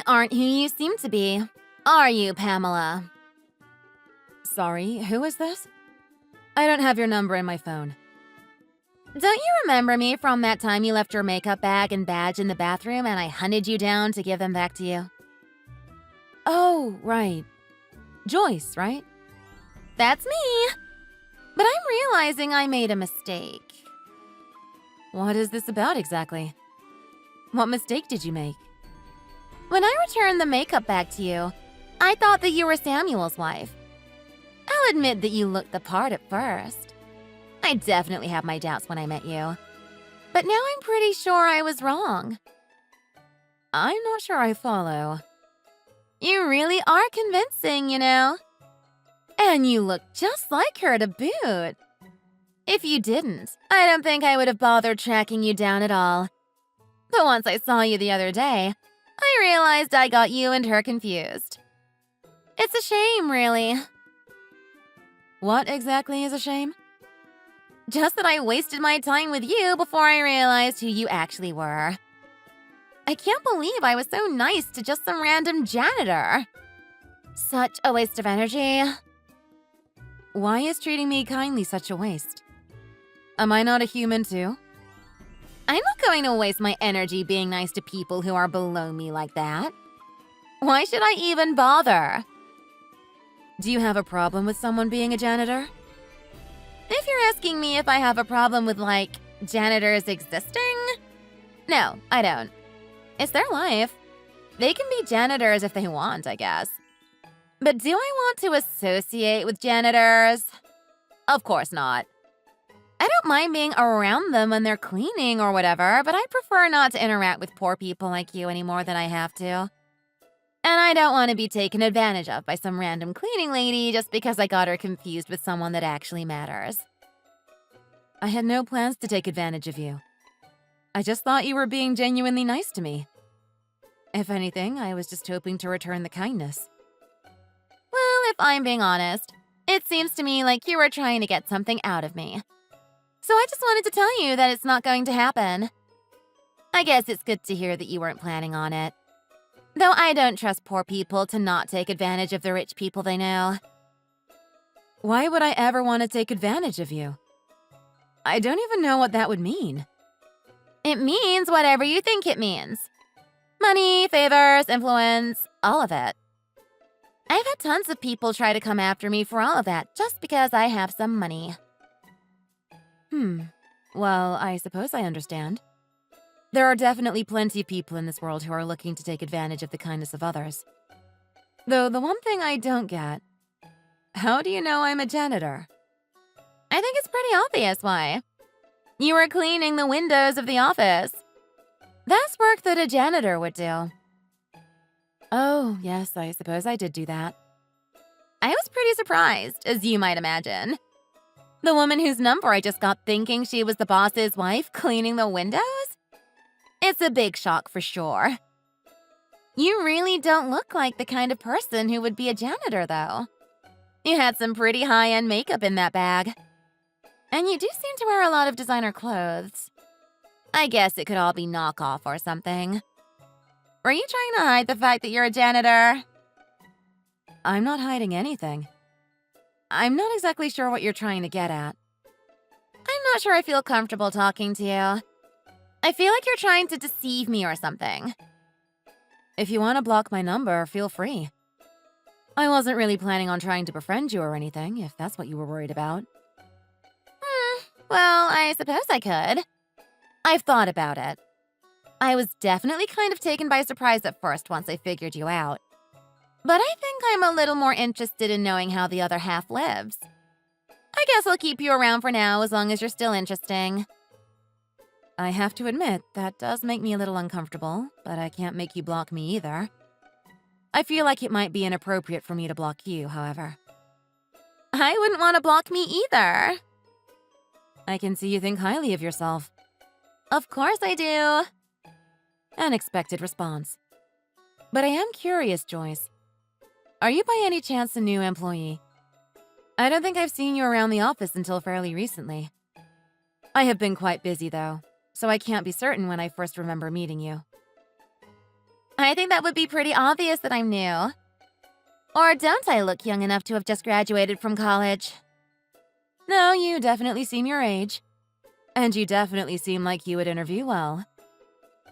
aren't who you seem to be, are you, Pamela? Sorry, who is this? I don't have your number in my phone. Don't you remember me from that time you left your makeup bag and badge in the bathroom and I hunted you down to give them back to you? Oh, right. Joyce, right? That's me. But I'm realizing I made a mistake. What is this about exactly? What mistake did you make? When I returned the makeup bag to you, I thought that you were Samuel's wife. I'll admit that you looked the part at first. I definitely had my doubts when I met you. But now I'm pretty sure I was wrong. I'm not sure I follow. You really are convincing, you know. And you look just like her to boot. If you didn't, I don't think I would have bothered tracking you down at all. But once I saw you the other day, I realized I got you and her confused. It's a shame, really. What exactly is a shame? Just that I wasted my time with you before I realized who you actually were. I can't believe I was so nice to just some random janitor. Such a waste of energy. Why is treating me kindly such a waste? Am I not a human too? I'm not going to waste my energy being nice to people who are below me like that. Why should I even bother? Do you have a problem with someone being a janitor? If you're asking me if I have a problem with, like, janitors existing? No, I don't. It's their life. They can be janitors if they want, I guess. But do I want to associate with janitors? Of course not. I don't mind being around them when they're cleaning or whatever, but I prefer not to interact with poor people like you any more than I have to. And I don't want to be taken advantage of by some random cleaning lady just because I got her confused with someone that actually matters. I had no plans to take advantage of you. I just thought you were being genuinely nice to me. If anything, I was just hoping to return the kindness. Well, if I'm being honest, it seems to me like you were trying to get something out of me. So I just wanted to tell you that it's not going to happen. I guess it's good to hear that you weren't planning on it. Though I don't trust poor people to not take advantage of the rich people they know. Why would I ever want to take advantage of you? I don't even know what that would mean. It means whatever you think it means. Money, favors, influence, all of it. I've had tons of people try to come after me for all of that just because I have some money. Well, I suppose I understand. There are definitely plenty of people in this world who are looking to take advantage of the kindness of others. Though the one thing I don't get, how do you know I'm a janitor? I think it's pretty obvious why. You were cleaning the windows of the office. That's work that a janitor would do. Oh, yes, I suppose I did do that. I was pretty surprised, as you might imagine. The woman whose number I just got thinking she was the boss's wife cleaning the windows? It's a big shock for sure. You really don't look like the kind of person who would be a janitor, though. You had some pretty high-end makeup in that bag. And you do seem to wear a lot of designer clothes. I guess it could all be knockoff or something. Were you trying to hide the fact that you're a janitor? I'm not hiding anything. I'm not exactly sure what you're trying to get at. I'm not sure I feel comfortable talking to you. I feel like you're trying to deceive me or something. If you want to block my number, feel free. I wasn't really planning on trying to befriend you or anything, if that's what you were worried about. Well, I suppose I could. I've thought about it. I was definitely kind of taken by surprise at first once I figured you out. But I think I'm a little more interested in knowing how the other half lives. I guess I'll keep you around for now as long as you're still interesting. I have to admit, that does make me a little uncomfortable, but I can't make you block me either. I feel like it might be inappropriate for me to block you, however. I wouldn't want to block me either. I can see you think highly of yourself. Of course I do. Unexpected response. But I am curious, Joyce. Are you by any chance a new employee? I don't think I've seen you around the office until fairly recently. I have been quite busy, though, so I can't be certain when I first remember meeting you. I think that would be pretty obvious that I'm new. Or don't I look young enough to have just graduated from college? No, you definitely seem your age. And you definitely seem like you would interview well.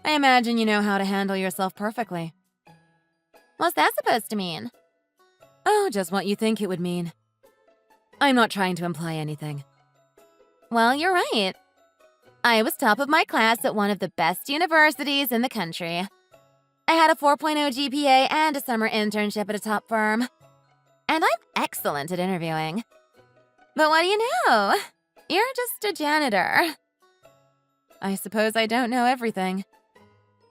I imagine you know how to handle yourself perfectly. What's that supposed to mean? Oh, just what you think it would mean. I'm not trying to imply anything. Well, you're right. I was top of my class at one of the best universities in the country. I had a 4.0 GPA and a summer internship at a top firm. And I'm excellent at interviewing. But what do you know? You're just a janitor. I suppose I don't know everything.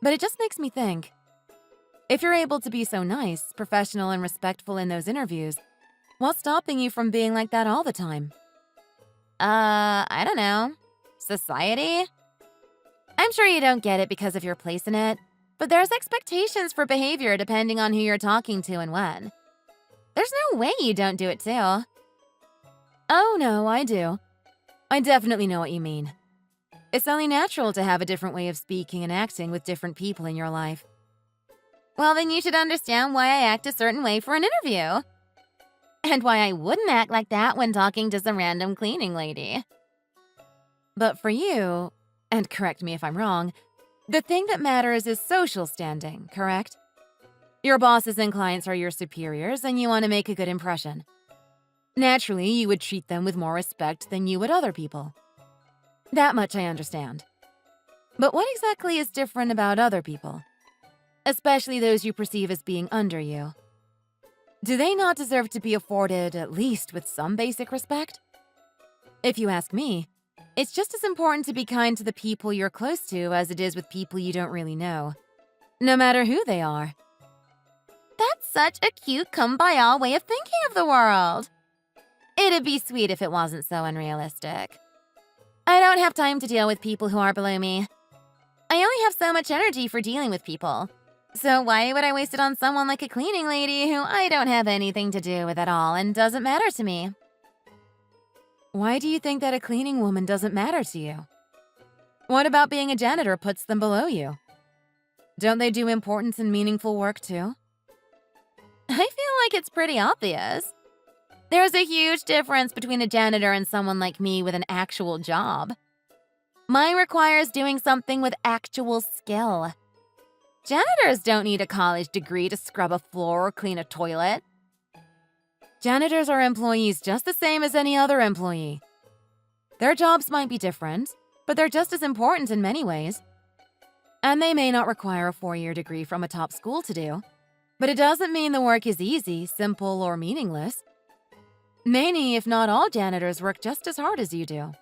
But it just makes me think. If you're able to be so nice, professional, and respectful in those interviews, what's stopping you from being like that all the time? I don't know. Society? I'm sure you don't get it because of your place in it, but there's expectations for behavior depending on who you're talking to and when. There's no way you don't do it too. Oh, no, I do. I definitely know what you mean. It's only natural to have a different way of speaking and acting with different people in your life. Well, then you should understand why I act a certain way for an interview. And why I wouldn't act like that when talking to some random cleaning lady. But for you, and correct me if I'm wrong, the thing that matters is social standing, correct? Your bosses and clients are your superiors, and you want to make a good impression. Naturally, you would treat them with more respect than you would other people. That much I understand. But what exactly is different about other people? Especially those you perceive as being under you. Do they not deserve to be afforded at least with some basic respect? If you ask me, it's just as important to be kind to the people you're close to as it is with people you don't really know, no matter who they are. That's such a cute come-by-all way of thinking of the world. It'd be sweet if it wasn't so unrealistic. I don't have time to deal with people who are below me. I only have so much energy for dealing with people. So why would I waste it on someone like a cleaning lady who I don't have anything to do with at all and doesn't matter to me? Why do you think that a cleaning woman doesn't matter to you? What about being a janitor puts them below you? Don't they do important and meaningful work too? I feel like it's pretty obvious. There's a huge difference between a janitor and someone like me with an actual job. Mine requires doing something with actual skill. Janitors don't need a college degree to scrub a floor or clean a toilet. Janitors are employees just the same as any other employee. Their jobs might be different, but they're just as important in many ways. And they may not require a 4-year degree from a top school to do, but it doesn't mean the work is easy, simple, or meaningless. Many, if not all, janitors work just as hard as you do,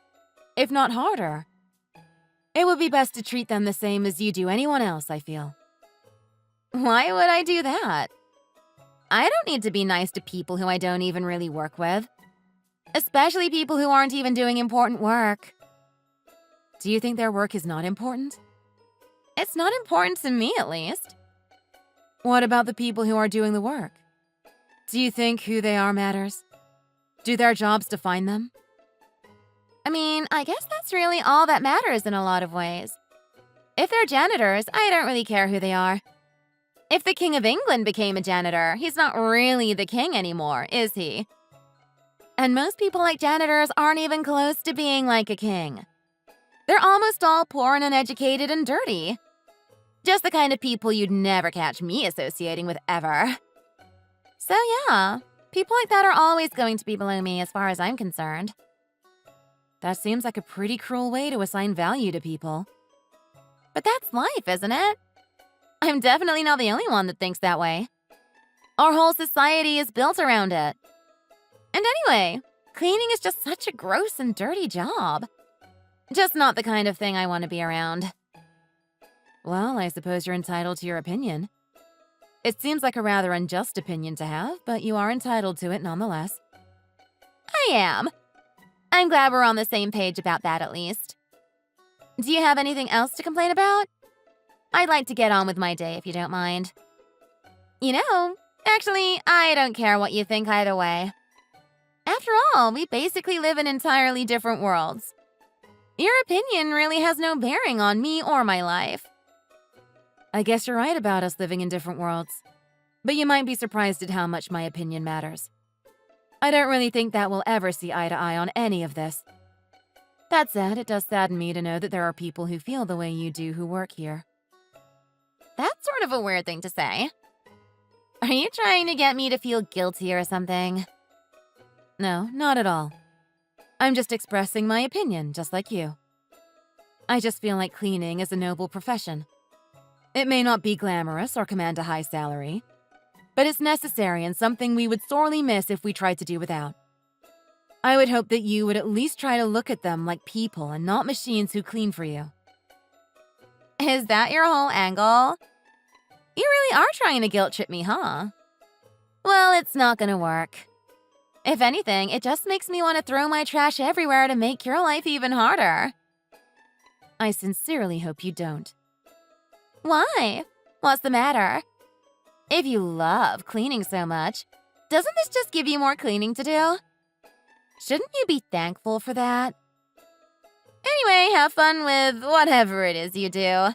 if not harder. It would be best to treat them the same as you do anyone else, I feel. Why would I do that? I don't need to be nice to people who I don't even really work with. Especially people who aren't even doing important work. Do you think their work is not important? It's not important to me, at least. What about the people who are doing the work? Do you think who they are matters? Do their jobs define them? I mean, I guess that's really all that matters in a lot of ways. If they're janitors, I don't really care who they are. If the King of England became a janitor, he's not really the king anymore, is he? And most people like janitors aren't even close to being like a king. They're almost all poor and uneducated and dirty. Just the kind of people you'd never catch me associating with ever. So yeah, people like that are always going to be below me as far as I'm concerned. That seems like a pretty cruel way to assign value to people. But that's life, isn't it? I'm definitely not the only one that thinks that way. Our whole society is built around it. And anyway, cleaning is just such a gross and dirty job. Just not the kind of thing I want to be around. Well, I suppose you're entitled to your opinion. It seems like a rather unjust opinion to have, but you are entitled to it nonetheless. I am. I'm glad we're on the same page about that at least. Do you have anything else to complain about? I'd like to get on with my day if you don't mind. You know, actually, I don't care what you think either way. After all, we basically live in entirely different worlds. Your opinion really has no bearing on me or my life. I guess you're right about us living in different worlds. But you might be surprised at how much my opinion matters. I don't really think that we'll ever see eye to eye on any of this. That said, it does sadden me to know that there are people who feel the way you do who work here. That's sort of a weird thing to say. Are you trying to get me to feel guilty or something? No, not at all. I'm just expressing my opinion, just like you. I just feel like cleaning is a noble profession. It may not be glamorous or command a high salary, but it's necessary and something we would sorely miss if we tried to do without. I would hope that you would at least try to look at them like people and not machines who clean for you. Is that your whole angle? You really are trying to guilt trip me, huh? Well, it's not gonna work. If anything, it just makes me want to throw my trash everywhere to make your life even harder. I sincerely hope you don't. Why? What's the matter? If you love cleaning so much, doesn't this just give you more cleaning to do? Shouldn't you be thankful for that? Anyway, have fun with whatever it is you do. I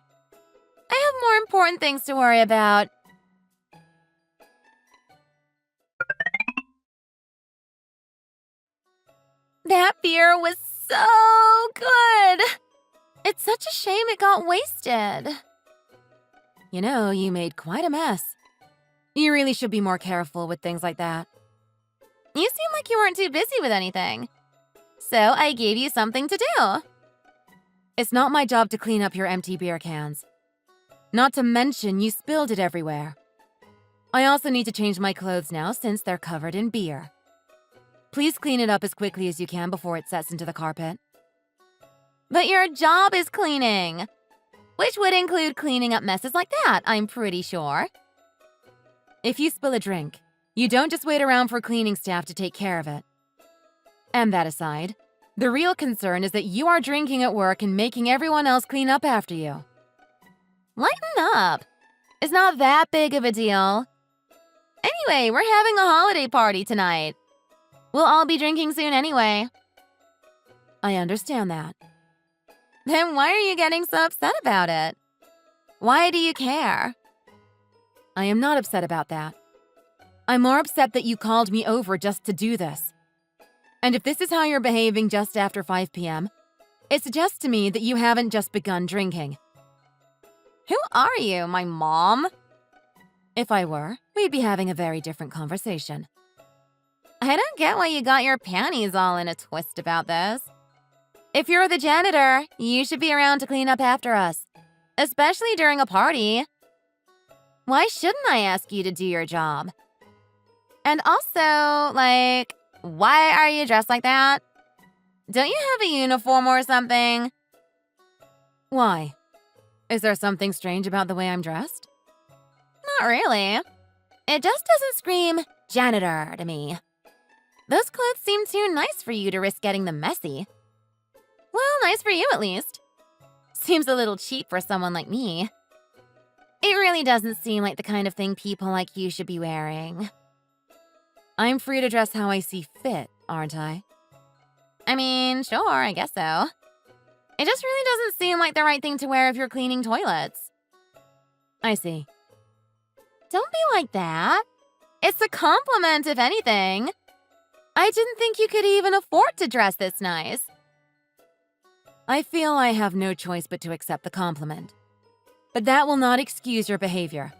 have more important things to worry about. That beer was so good! It's such a shame it got wasted. You know, you made quite a mess. You really should be more careful with things like that. You seem like you weren't too busy with anything. So I gave you something to do. It's not my job to clean up your empty beer cans. Not to mention, you spilled it everywhere. I also need to change my clothes now since they're covered in beer. Please clean it up as quickly as you can before it sets into the carpet. But your job is cleaning, which would include cleaning up messes like that, I'm pretty sure. If you spill a drink, you don't just wait around for cleaning staff to take care of it. And that aside, the real concern is that you are drinking at work and making everyone else clean up after you. Lighten up. It's not that big of a deal. Anyway, we're having a holiday party tonight. We'll all be drinking soon anyway. I understand that. Then why are you getting so upset about it? Why do you care? I am not upset about that. I'm more upset that you called me over just to do this. And if this is how you're behaving just after 5 p.m., it suggests to me that you haven't just begun drinking. Who are you, my mom? If I were, we'd be having a very different conversation. I don't get why you got your panties all in a twist about this. If you're the janitor, you should be around to clean up after us, especially during a party. Why shouldn't I ask you to do your job? And also, why are you dressed like that? Don't you have a uniform or something? Why? Is there something strange about the way I'm dressed? Not really. It just doesn't scream janitor to me. Those clothes seem too nice for you to risk getting them messy. Well, nice for you at least. Seems a little cheap for someone like me. It really doesn't seem like the kind of thing people like you should be wearing. I'm free to dress how I see fit, aren't I? I mean, sure, I guess so. It just really doesn't seem like the right thing to wear if you're cleaning toilets. I see. Don't be like that. It's a compliment, if anything. I didn't think you could even afford to dress this nice. I feel I have no choice but to accept the compliment. But that will not excuse your behavior.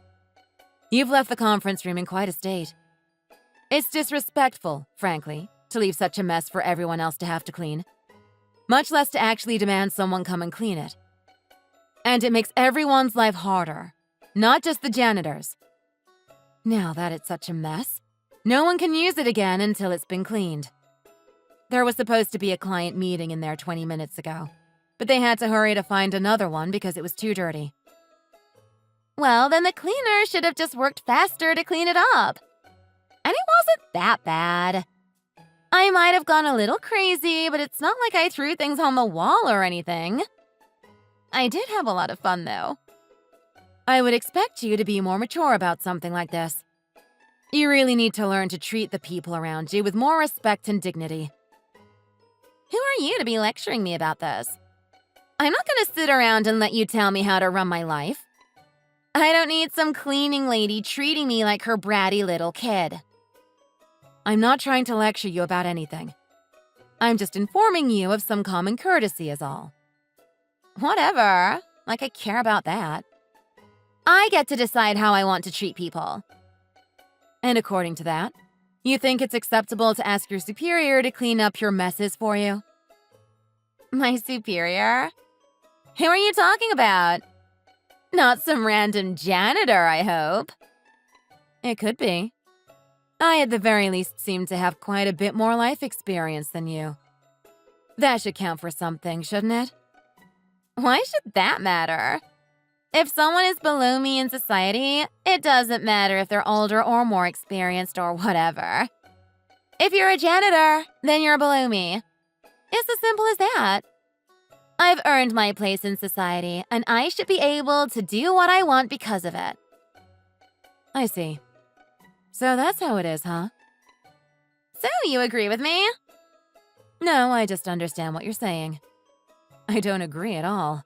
You've left the conference room in quite a state. It's disrespectful, frankly, to leave such a mess for everyone else to have to clean. Much less to actually demand someone come and clean it. And it makes everyone's life harder, not just the janitor's. Now that it's such a mess, no one can use it again until it's been cleaned. There was supposed to be a client meeting in there 20 minutes ago, but they had to hurry to find another one because it was too dirty. Well, then the cleaner should have just worked faster to clean it up. And it wasn't that bad. I might have gone a little crazy, but it's not like I threw things on the wall or anything. I did have a lot of fun, though. I would expect you to be more mature about something like this. You really need to learn to treat the people around you with more respect and dignity. Who are you to be lecturing me about this? I'm not going to sit around and let you tell me how to run my life. I don't need some cleaning lady treating me like her bratty little kid. I'm not trying to lecture you about anything. I'm just informing you of some common courtesy is all. Whatever. Like I care about that. I get to decide how I want to treat people. And according to that, you think it's acceptable to ask your superior to clean up your messes for you? My superior? Who are you talking about? Not some random janitor, I hope. It could be. I at the very least seem to have quite a bit more life experience than you. That should count for something, shouldn't it? Why should that matter? If someone is below me in society, it doesn't matter if they're older or more experienced or whatever. If you're a janitor, then you're below me. It's as simple as that. I've earned my place in society, and I should be able to do what I want because of it. I see. So that's how it is, huh? So you agree with me? No, I just understand what you're saying. I don't agree at all.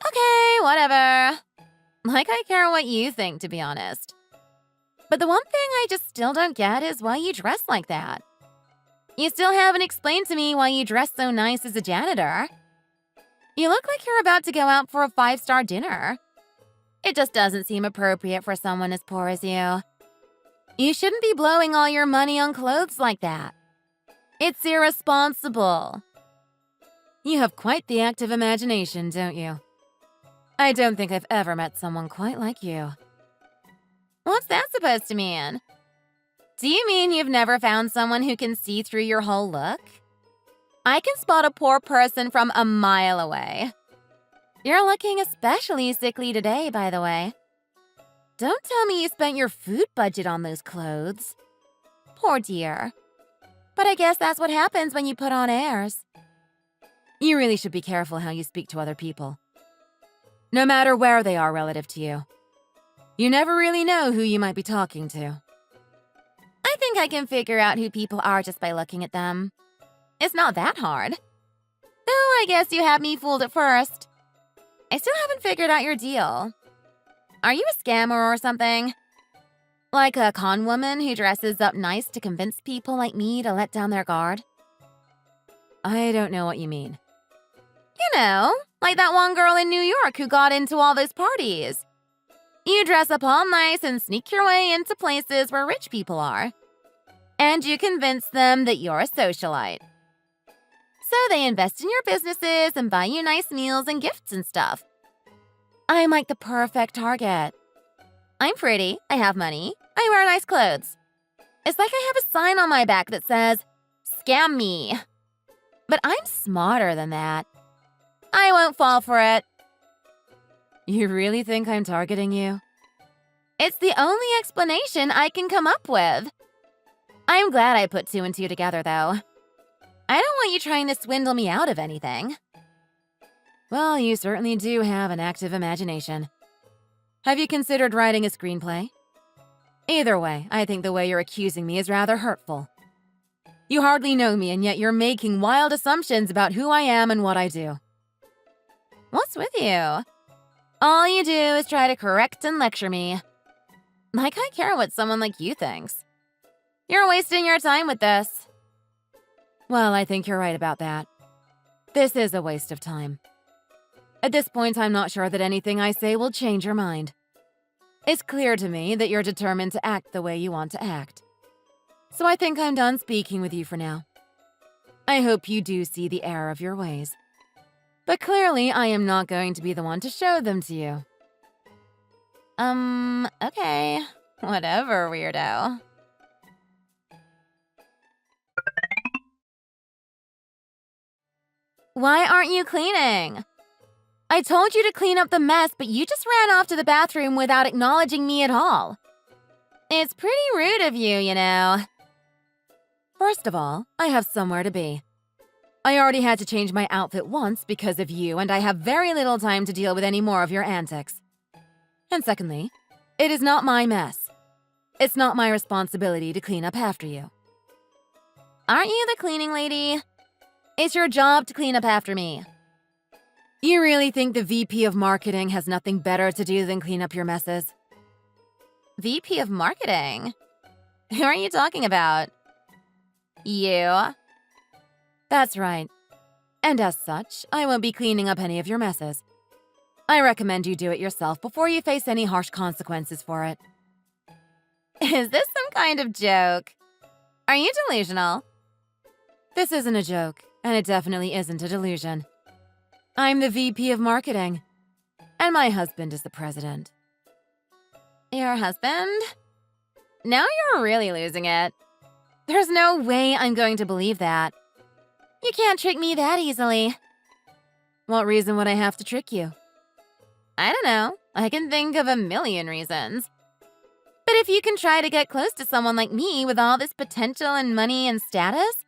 Okay, whatever. Like I care what you think, to be honest. But the one thing I just still don't get is why you dress like that. You still haven't explained to me why you dress so nice as a janitor. You look like you're about to go out for a 5-star dinner. It just doesn't seem appropriate for someone as poor as you. You shouldn't be blowing all your money on clothes like that. It's irresponsible. You have quite the active imagination, don't you? I don't think I've ever met someone quite like you. What's that supposed to mean? Do you mean you've never found someone who can see through your whole look? I can spot a poor person from a mile away. You're looking especially sickly today, by the way. Don't tell me you spent your food budget on those clothes. Poor dear. But I guess that's what happens when you put on airs. You really should be careful how you speak to other people. No matter where they are relative to you. You never really know who you might be talking to. I think I can figure out who people are just by looking at them. It's not that hard. Though I guess you had me fooled at first. I still haven't figured out your deal. Are you a scammer or something? Like a con woman who dresses up nice to convince people like me to let down their guard? I don't know what you mean. You know, like that one girl in New York who got into all those parties. You dress up all nice and sneak your way into places where rich people are. And you convince them that you're a socialite. So they invest in your businesses and buy you nice meals and gifts and stuff. I'm like the perfect target. I'm pretty, I have money, I wear nice clothes. It's like I have a sign on my back that says, "Scam me." But I'm smarter than that. I won't fall for it. You really think I'm targeting you? It's the only explanation I can come up with. I'm glad I put 2 and 2 together, though. I don't want you trying to swindle me out of anything. Well, you certainly do have an active imagination. Have you considered writing a screenplay? Either way, I think the way you're accusing me is rather hurtful. You hardly know me, and yet you're making wild assumptions about who I am and what I do. What's with you? All you do is try to correct and lecture me. Like I care what someone like you thinks. You're wasting your time with this. Well, I think you're right about that. This is a waste of time. At this point, I'm not sure that anything I say will change your mind. It's clear to me that you're determined to act the way you want to act. So I think I'm done speaking with you for now. I hope you do see the error of your ways. But clearly, I am not going to be the one to show them to you. Okay. Whatever, weirdo. Why aren't you cleaning? I told you to clean up the mess, but you just ran off to the bathroom without acknowledging me at all. It's pretty rude of you, you know. First of all, I have somewhere to be. I already had to change my outfit once because of you, and I have very little time to deal with any more of your antics. And secondly, it is not my mess. It's not my responsibility to clean up after you. Aren't you the cleaning lady? It's your job to clean up after me. You really think the VP of marketing has nothing better to do than clean up your messes? VP of marketing? Who are you talking about? You? That's right. And as such, I won't be cleaning up any of your messes. I recommend you do it yourself before you face any harsh consequences for it. Is this some kind of joke? Are you delusional? This isn't a joke, and it definitely isn't a delusion. I'm the VP of marketing, and my husband is the president. Your husband? Now you're really losing it. There's no way I'm going to believe that. You can't trick me that easily. What reason would I have to trick you? I don't know. I can think of a million reasons. But if you can try to get close to someone like me with all this potential and money and status,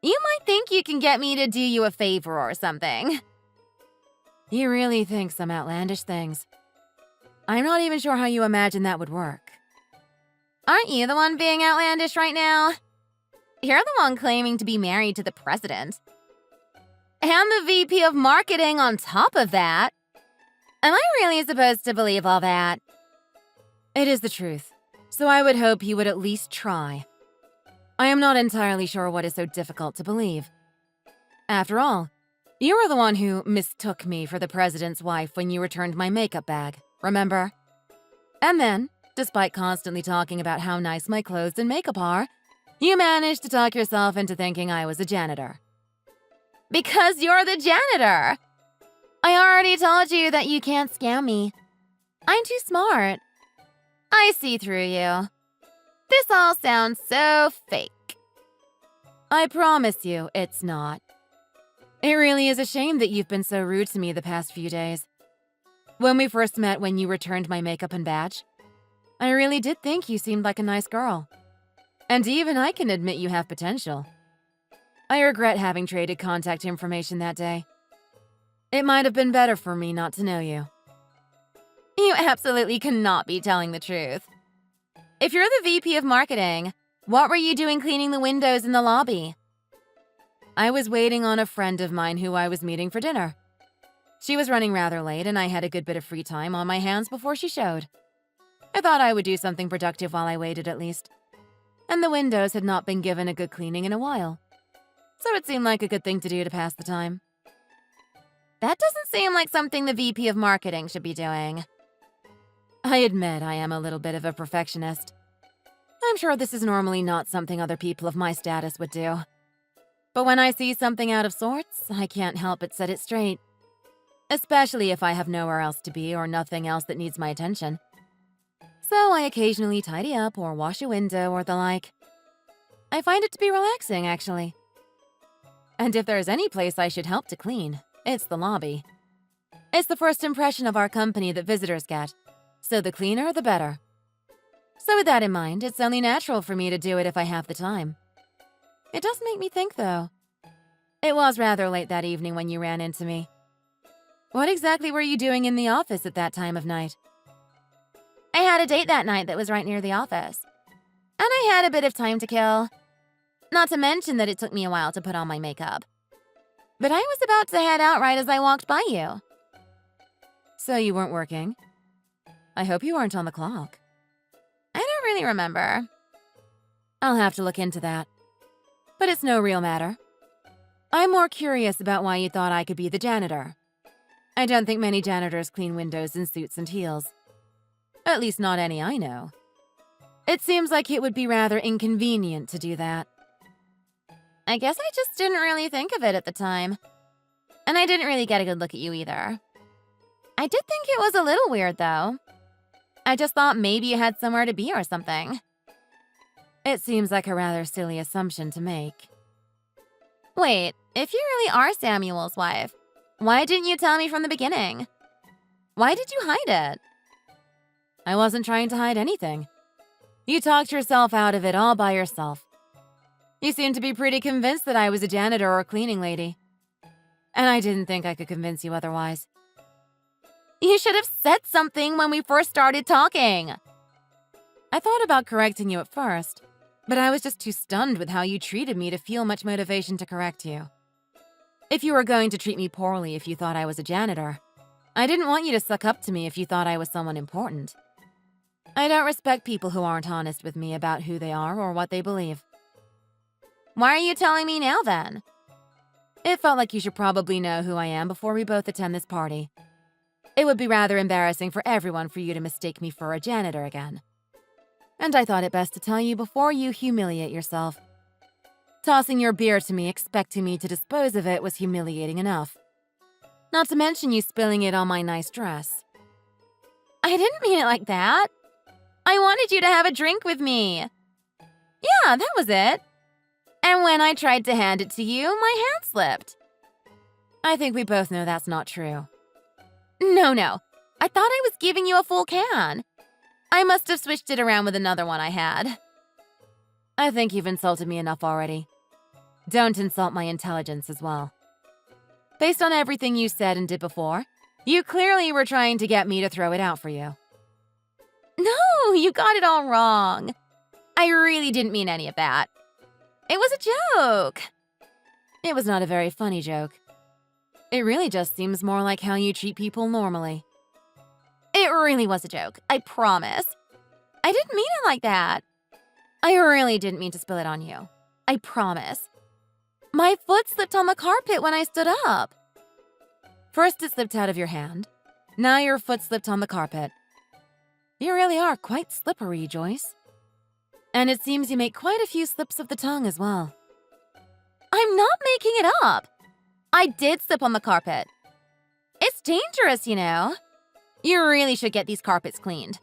you might think you can get me to do you a favor or something. You really think some outlandish things. I'm not even sure how you imagine that would work. Aren't you the one being outlandish right now? You're the one claiming to be married to the president. And the VP of marketing on top of that. Am I really supposed to believe all that? It is the truth, so I would hope you would at least try. I am not entirely sure what is so difficult to believe. After all, you were the one who mistook me for the president's wife when you returned my makeup bag, remember? And then, despite constantly talking about how nice my clothes and makeup are, you managed to talk yourself into thinking I was a janitor. Because you're the janitor! I already told you that you can't scam me. I'm too smart. I see through you. This all sounds so fake. I promise you, it's not. It really is a shame that you've been so rude to me the past few days. When we first met when you returned my makeup and badge, I really did think you seemed like a nice girl. And even I can admit you have potential. I regret having traded contact information that day. It might have been better for me not to know you. You absolutely cannot be telling the truth. If you're the VP of marketing, what were you doing cleaning the windows in the lobby? I was waiting on a friend of mine who I was meeting for dinner. She was running rather late, and I had a good bit of free time on my hands before she showed. I thought I would do something productive while I waited at least. And the windows had not been given a good cleaning in a while. So it seemed like a good thing to do to pass the time. That doesn't seem like something the VP of marketing should be doing. I admit I am a little bit of a perfectionist. I'm sure this is normally not something other people of my status would do. But when I see something out of sorts, I can't help but set it straight. Especially if I have nowhere else to be or nothing else that needs my attention. So I occasionally tidy up or wash a window or the like. I find it to be relaxing, actually. And if there's any place I should help to clean, it's the lobby. It's the first impression of our company that visitors get, so the cleaner, the better. So with that in mind, it's only natural for me to do it if I have the time. It does make me think, though. It was rather late that evening when you ran into me. What exactly were you doing in the office at that time of night? I had a date that night that was right near the office. And I had a bit of time to kill. Not to mention that it took me a while to put on my makeup. But I was about to head out right as I walked by you. So you weren't working? I hope you weren't on the clock. I don't really remember. I'll have to look into that. But it's no real matter. I'm more curious about why you thought I could be the janitor. I don't think many janitors clean windows in suits and heels. At least not any I know. It seems like it would be rather inconvenient to do that. I guess I just didn't really think of it at the time. And I didn't really get a good look at you either. I did think it was a little weird, though. I just thought maybe you had somewhere to be or something. It seems like a rather silly assumption to make. Wait, if you really are Samuel's wife, why didn't you tell me from the beginning? Why did you hide it? I wasn't trying to hide anything. You talked yourself out of it all by yourself. You seemed to be pretty convinced that I was a janitor or cleaning lady. And I didn't think I could convince you otherwise. You should have said something when we first started talking. I thought about correcting you at first, but I was just too stunned with how you treated me to feel much motivation to correct you. If you were going to treat me poorly if you thought I was a janitor, I didn't want you to suck up to me if you thought I was someone important. I don't respect people who aren't honest with me about who they are or what they believe. Why are you telling me now then? It felt like you should probably know who I am before we both attend this party. It would be rather embarrassing for everyone for you to mistake me for a janitor again. And I thought it best to tell you before you humiliate yourself. Tossing your beer to me expecting me to dispose of it was humiliating enough. Not to mention you spilling it on my nice dress. I didn't mean it like that. I wanted you to have a drink with me. Yeah, that was it. And when I tried to hand it to you, my hand slipped. I think we both know that's not true. No. I thought I was giving you a full can. I must have switched it around with another one I had. I think you've insulted me enough already. Don't insult my intelligence as well. Based on everything you said and did before, you clearly were trying to get me to throw it out for you. No, you got it all wrong. I really didn't mean any of that. It was a joke. It was not a very funny joke. It really just seems more like how you treat people normally. It really was a joke, I promise. I didn't mean it like that. I really didn't mean to spill it on you. I promise. My foot slipped on the carpet when I stood up. First it slipped out of your hand. Now your foot slipped on the carpet. You really are quite slippery, Joyce. And it seems you make quite a few slips of the tongue as well. I'm not making it up. I did slip on the carpet. It's dangerous, you know. You really should get these carpets cleaned.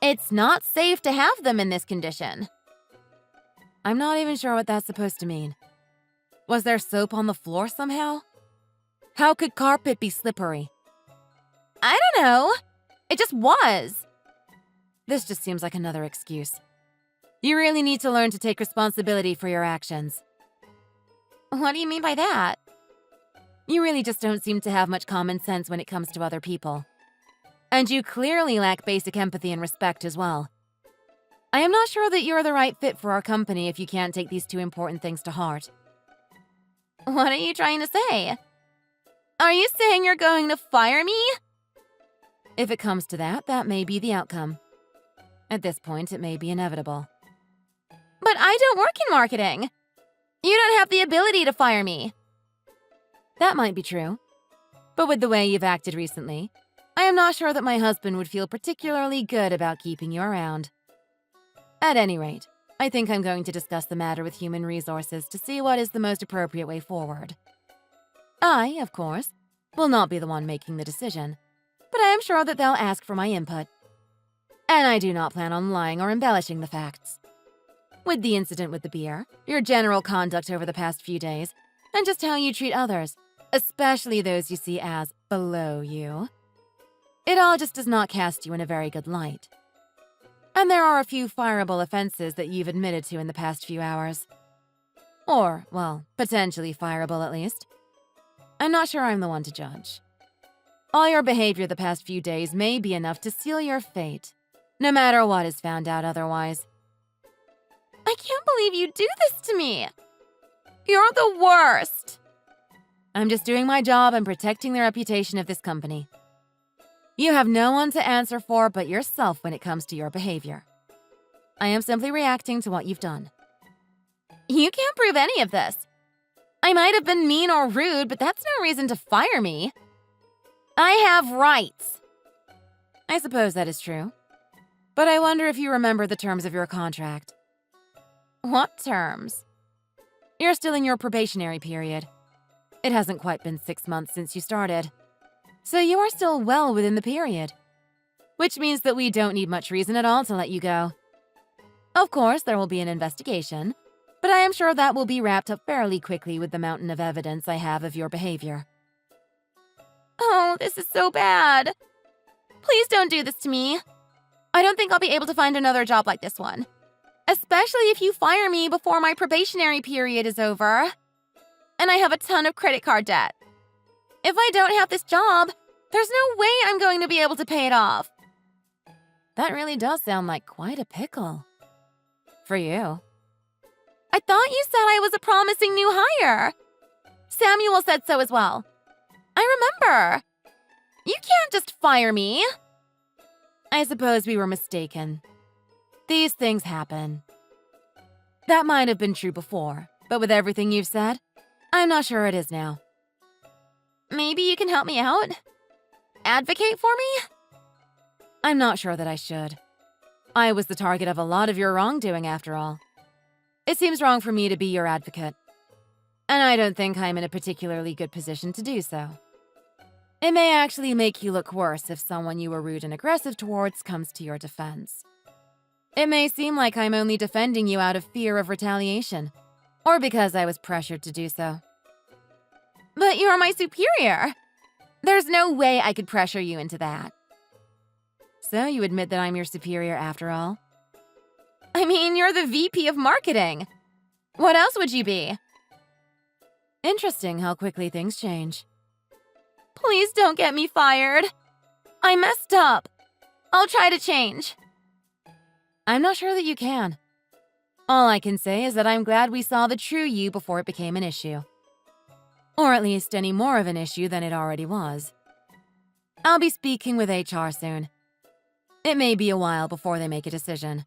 It's not safe to have them in this condition. I'm not even sure what that's supposed to mean. Was there soap on the floor somehow? How could carpet be slippery? I don't know. It just was. This just seems like another excuse. You really need to learn to take responsibility for your actions. What do you mean by that? You really just don't seem to have much common sense when it comes to other people. And you clearly lack basic empathy and respect as well. I am not sure that you're the right fit for our company if you can't take these two important things to heart. What are you trying to say? Are you saying you're going to fire me? If it comes to that, that may be the outcome. At this point, it may be inevitable. But I don't work in marketing. You don't have the ability to fire me. That might be true. But with the way you've acted recently, I am not sure that my husband would feel particularly good about keeping you around. At any rate, I think I'm going to discuss the matter with human resources to see what is the most appropriate way forward. I, of course, will not be the one making the decision, but I am sure that they'll ask for my input. And I do not plan on lying or embellishing the facts. With the incident with the beer, your general conduct over the past few days, and just how you treat others, especially those you see as below you, it all just does not cast you in a very good light. And there are a few fireable offenses that you've admitted to in the past few hours. Or, well, potentially fireable at least. I'm not sure I'm the one to judge. All your behavior the past few days may be enough to seal your fate, no matter what is found out otherwise. I can't believe you do this to me. You're the worst. I'm just doing my job and protecting the reputation of this company. You have no one to answer for but yourself when it comes to your behavior. I am simply reacting to what you've done. You can't prove any of this. I might have been mean or rude, but that's no reason to fire me. I have rights. I suppose that is true. But I wonder if you remember the terms of your contract. What terms? You're still in your probationary period. It hasn't quite been 6 months since you started. So you are still well within the period. Which means that we don't need much reason at all to let you go. Of course, there will be an investigation, but I am sure that will be wrapped up fairly quickly with the mountain of evidence I have of your behavior. Oh, this is so bad. Please don't do this to me. I don't think I'll be able to find another job like this one. Especially if you fire me before my probationary period is over. And I have a ton of credit card debt. If I don't have this job, there's no way I'm going to be able to pay it off. That really does sound like quite a pickle. For you. I thought you said I was a promising new hire. Samuel said so as well. I remember. You can't just fire me. I suppose we were mistaken. These things happen. That might have been true before, but with everything you've said, I'm not sure it is now. Maybe you can help me out? Advocate for me? I'm not sure that I should. I was the target of a lot of your wrongdoing, after all. It seems wrong for me to be your advocate, and I don't think I'm in a particularly good position to do so. It may actually make you look worse if someone you were rude and aggressive towards comes to your defense. It may seem like I'm only defending you out of fear of retaliation, or because I was pressured to do so. But you're my superior. There's no way I could pressure you into that. So you admit that I'm your superior after all? I mean, you're the VP of marketing. What else would you be? Interesting how quickly things change. Please don't get me fired. I messed up. I'll try to change. I'm not sure that you can. All I can say is that I'm glad we saw the true you before it became an issue. Or at least any more of an issue than it already was. I'll be speaking with HR soon. It may be a while before they make a decision,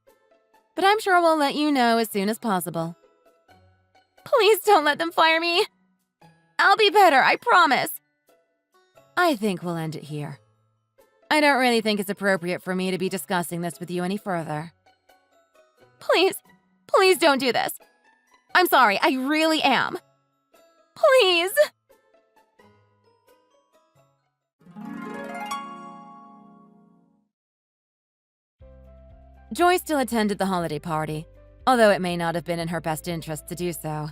but I'm sure we'll let you know as soon as possible. Please don't let them fire me. I'll be better, I promise. I think we'll end it here. I don't really think it's appropriate for me to be discussing this with you any further. Please don't do this. I'm sorry, I really am. Please. Joy still attended the holiday party, although it may not have been in her best interest to do so.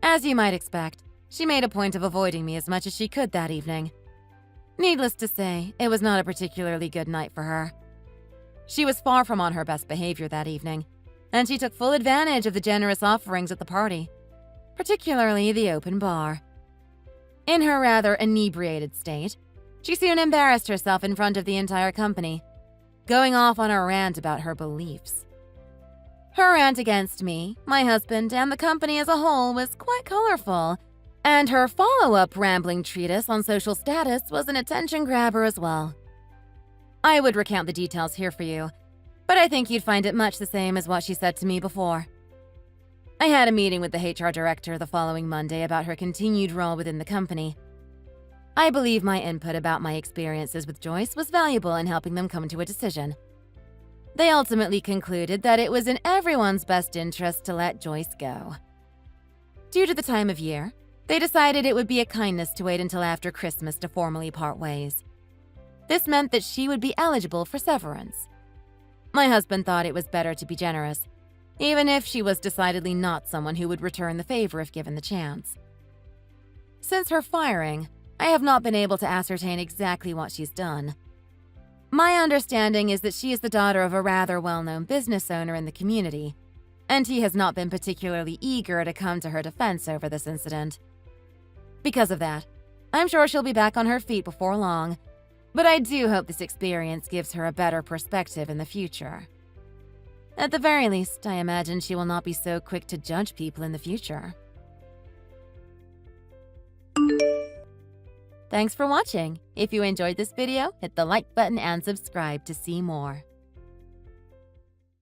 As you might expect, she made a point of avoiding me as much as she could that evening. Needless to say, it was not a particularly good night for her. She was far from on her best behavior that evening, and she took full advantage of the generous offerings at the party, particularly the open bar. In her rather inebriated state, she soon embarrassed herself in front of the entire company, going off on a rant about her beliefs. Her rant against me, my husband, and the company as a whole was quite colorful, and her follow-up rambling treatise on social status was an attention grabber as well. I would recount the details here for you, but I think you'd find it much the same as what she said to me before. I had a meeting with the HR director the following Monday about her continued role within the company. I believe my input about my experiences with Joyce was valuable in helping them come to a decision. They ultimately concluded that it was in everyone's best interest to let Joyce go. Due to the time of year, they decided it would be a kindness to wait until after Christmas to formally part ways. This meant that she would be eligible for severance. My husband thought it was better to be generous, even if she was decidedly not someone who would return the favor if given the chance. Since her firing, I have not been able to ascertain exactly what she's done. My understanding is that she is the daughter of a rather well-known business owner in the community, and he has not been particularly eager to come to her defense over this incident. Because of that, I'm sure she'll be back on her feet before long, but I do hope this experience gives her a better perspective in the future. At the very least, I imagine she will not be so quick to judge people in the future. Thanks for watching. If you enjoyed this video, hit the like button and subscribe to see more.